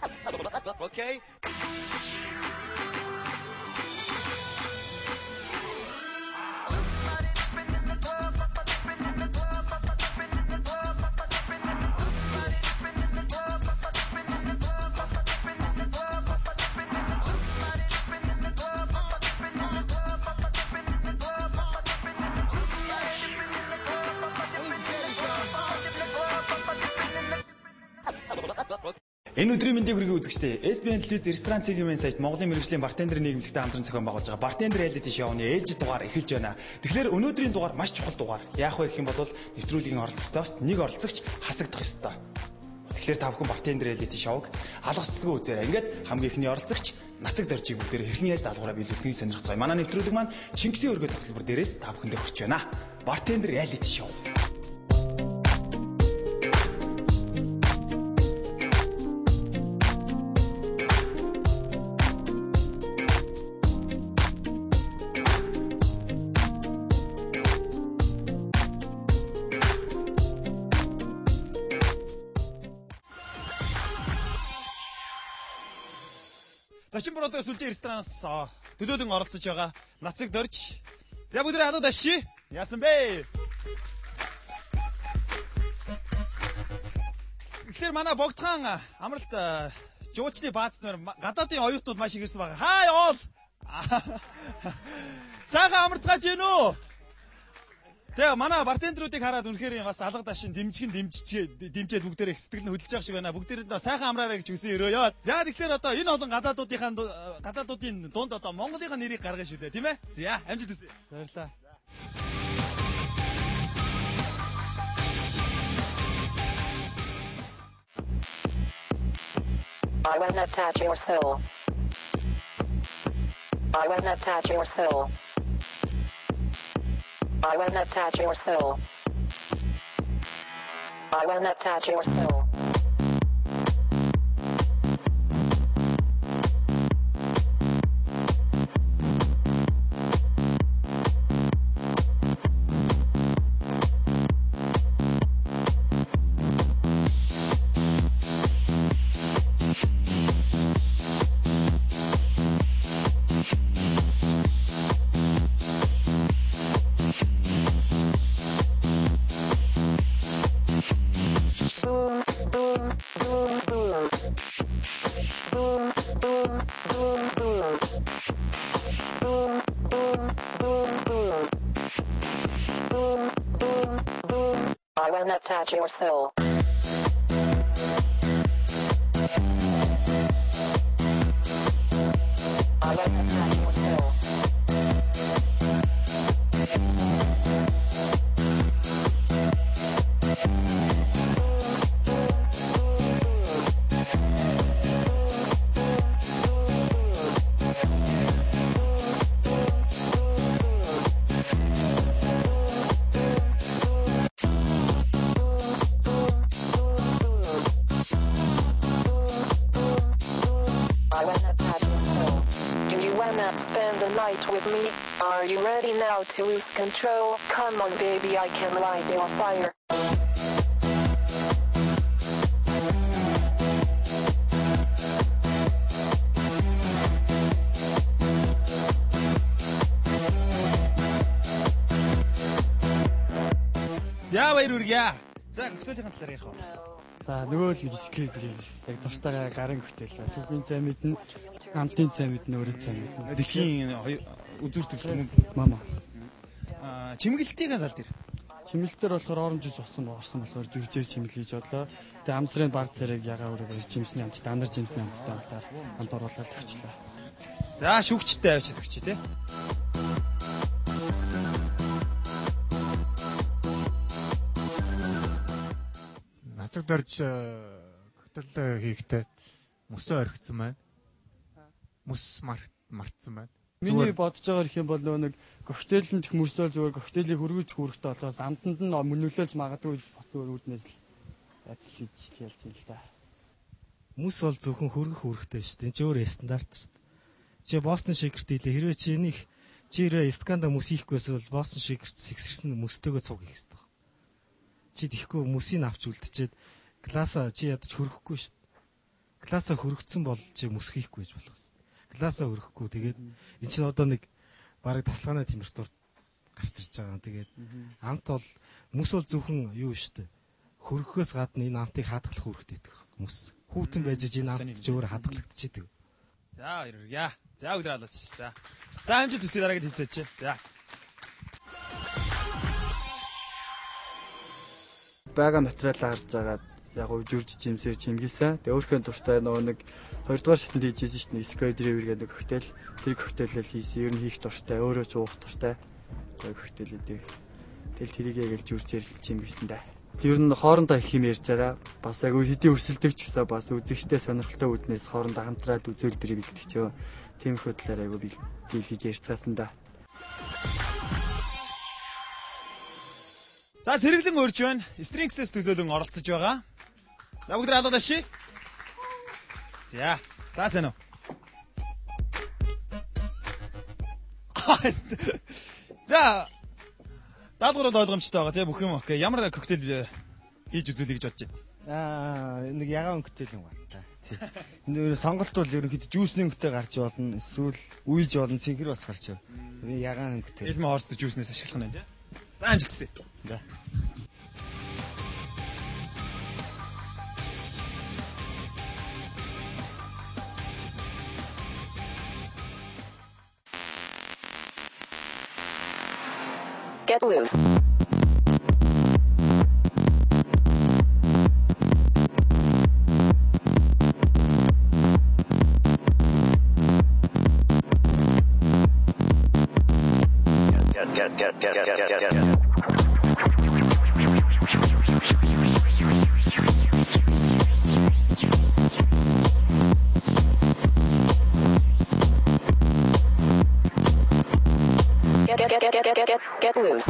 Okay. Энэ өдрийн мэндийг хүргэе үзэгчдээ. SBN телевиз ресторан цэгийн сайт Монголын мэргэжлийн бартендер нийгэмлэгтэй хамтран зохион байгуулж байгаа Бартендер реалити шоуны ээлжид дугаар эхэлж байна. Тэгэхээр өнөөдрийн дугаар маш чухал дугаар. Яах вэ гэх юм бол нэвтрүүлгийн оролцогчдоос нэг оролцогч хасагдах ёстой. Тэгэхээр та бүхэн Бартендер реалити шоуг алгасцалгүй үзээрэй. Ингээд хамгийн ихний оролцогч Нацаг Доржиг бүгдээр хэрхэн яаж даалгавраа биелүүлэхийг сонирхцгаая. Манай нэвтрүүлэг маань Чингисийн өргөө цогцлбор дээрээс та бүхэндээ хүрч байна. Бартендер реалити шоу. Зочин бродоос сүлжээ ресторанаас төлөөлөн оролцож байгаа Нацаг Дорж. За бүгдээ хадаад ашиг. Яасан бэ? Тэгэхээр манай богдхан амралт жуучны баацнаар гадаадын оюутнууд маш их ирсэн байгаа. Хаа явал? Сайхан амарцгааж гин үү? Тэгээ манай бартендеруудыг хараад үнэхээр бас алга дашин дэмжээд бүгдээрээ сэтгэл нь хөдөлж байгаа шиг байна. Бүгдээрээ сайхан амраарай гэж хүсэн өрөөё. За тэгэхээр одоо энэ олон гадаадуудын дунд одоо Монголынхаа нэрийг гаргана шүү дээ, тийм ээ? За амжилт хүсье. Баярлалаа. I wanna touch your soul. I wanna touch your soul. I wanna touch your soul. I wanna touch your soul. I wanna touch your soul. I wanna touch your soul. Spend the night with me. Are you ready now to lose control? Come on baby, I can light your fire. За баяр хүргье. За хөтөлбөрийн талаар ярих уу? За нөгөө л скрипт яг дуртайгаа гарын хөтөлөө. Түүхийн цай мэднэ, амтын цай мэднэ, өөрийн цай мэднэ. Дэлхийн үзүүр төлөв мама. Чимгэлтийн тал дээр. Чимгэлтээр болохоор оранж жуус орсон болохоор жүржээр чимгэл хийж бодлоо. Тэгээ амсрын баг царайг ягаа өрөө ирж жимсний амттай, андар жимсний амттай хамт оруулаад өгчлээ. За шүгчтэй авч өгч тий. Нацаг Дорж хөтөл хийхдээ мөсөө орхицсан байна. Мөс мартсан байна. Миний бодож байгаа их юм бол нэг коктейлэнд мөрсөөл зүгээр коктейлийг хөргөж хүрэхтэй болохоос амтанд нь мөнүүлж магадгүй бас үүднээс л яцл хийж ялж юм л да. Мөс бол зөвхөн хөргөх үүрэгтэй шүү дээ. Чи өөр стандарт шүү дээ. Чи Бостон Шикерт хийлээ. Хэрвээ чи хэрвээ Сканда мөс хийхгүйс бол Бостон Шикерт сэгсэрсэн мөстэйгөө цуг хийх хэрэгтэй. Чи тийхгүй мөсийг авч үлдчихэд гласа чи ядаж хөрөхгүй шүү дээ. классаа хөргөцсөн бол чи мөс хийхгүй гэж болох гэсэн. Классаа хөрөхгүй тэгээд эн чинь одоо нэг бараг тасалгааны температурт гарч ирж байгаа. Тэгээд амт бол мөс бол зөвхөн юу штэ. Хөргөхөөс гадна энэ амтыг хадгалах үүрэгтэй байдаг мөс. Хүүтэн байж энэ амт ч өөр хадгалагдчихэдэг. За яа. За өдөр алаач. За амжилт хүсье дараагийн тэмцээч. За. Бага материалаа харж агаад яг үржиж жимсээр чимгээсэн. Тэгээ өөрхөн дуртай нөгөө нэг 2 дугаар шатнд хийжсэн шүү дээ. Scrub driver гэдэг коктейл. Тэр коктейлэл хийсэн. Ер нь хийх дуртай, өөрөө ч уух дуртай. Гоё коктейлүүдийг. Тэгэл тэрийг яг л жүрчээр чимгээсэн дээ. Ер нь хоорондоо их юм ярьж байгаа. Бас яг хэдийн өрсөлдөг ч гэсэн бас үзэгчтэй сонирхолтой үүднээс хоорондоо хамтраад үзүүлбэрийг бэлтгэж байгаа. Тийм их хөдлөөр айгу бэлтгэж ярьцгаасан да. За сэргэлэн өрж байна. Strings-с төлөөлөн оролцож байгаа. За бүгд алаад ашиг. За сайн уу. За даалгавар бол ойлгомжтой байгаа тийм бүх юм окей. Ямар коктейл хийж үзүүлэе гэж бодож байна? Нэг ягаан коктейл юм байна та. Тийм. Сонголт бол ерөнхийдөө жүүсний өнгөтэй гарч болно. Эсвэл үйж болно, цэнхэр бас гарч байна. Ягаан коктейл. Элмэ хорст жүүснээс ашиглах нь тийм. За амжилт хүсье. За. Get loose. Get loose.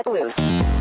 Get loose. Get.